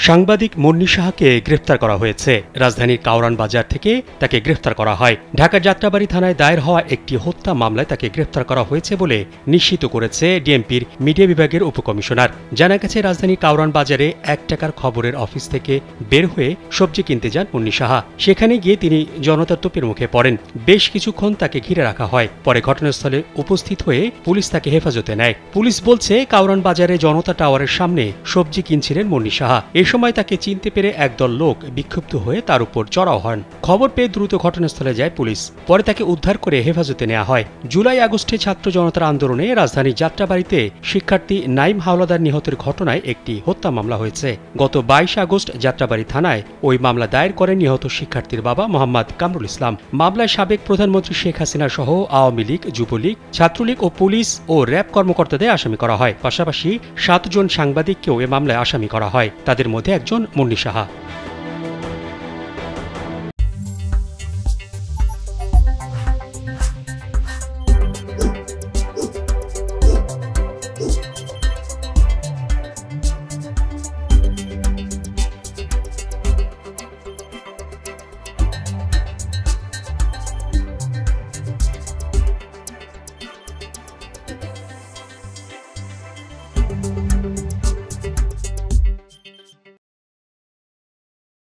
সাংবাদিক মুন্নী সাহাকে গ্রেফতার করা হয়েছে। রাজধানীর কাওরান বাজার থেকে তাকে গ্রেফতার করা হয়। ঢাকার যাত্রাবাড়ী থানায় দায়ের হওয়া একটি হত্যা মামলায় তাকে গ্রেফতার করা হয়েছে বলে নিশ্চিত করেছে ডিএমপির মিডিয়া বিভাগের উপকমিশনার। জানা গেছে, রাজধানীর কাওরান বাজারে 1 টাকার খবরের অফিস থেকে বের হয়ে সবজি কিনতে যান মুন্নী সাহা। সেখানে গিয়ে তিনি জনতার তোপের মুখে পড়েন। বেশ কিছুক্ষণ তাকে ঘিরে রাখা হয়। পরে ঘটনাস্থলে উপস্থিত হয়ে পুলিশ তাকে হেফাজতে নেয়। পুলিশ বলছে, কাওরান বাজারে জনতা টাওয়ারের সামনে সবজি কিনছিলেন মুন্নী সাহা। এ সময় তাকে চিনতে পেরে একদল লোক বিক্ষুব্ধ হয়ে তার উপর চড়াও হন। খবর পেয়ে দ্রুত ঘটনাস্থলে যায় পুলিশ। পরে তাকে উদ্ধার করে হেফাজতে নেওয়া হয়। জুলাই আগস্টে ছাত্র জনতার আন্দোলনে রাজধানীর যাত্রাবাড়ীতে শিক্ষার্থী নাইম হাওলাদার নিহতের ঘটনায় একটি হত্যা মামলা হয়েছে। গত 22 আগস্ট যাত্রাবাড়ী থানায় ওই মামলা দায়ের করেন নিহত শিক্ষার্থীর বাবা মোহাম্মদ কামরুল ইসলাম। মামলায় সাবেক প্রধানমন্ত্রী শেখ হাসিনা সহ আওয়ামী লীগ, যুবলীগ, ছাত্রলীগ ও পুলিশ ও র‍্যাব কর্মকর্তাদের আসামি করা হয়। পাশাপাশি 7 জন সাংবাদিককেও এ মামলায় আসামি করা হয়। তাদের মধ্যে একজন মুন্নী সাহা।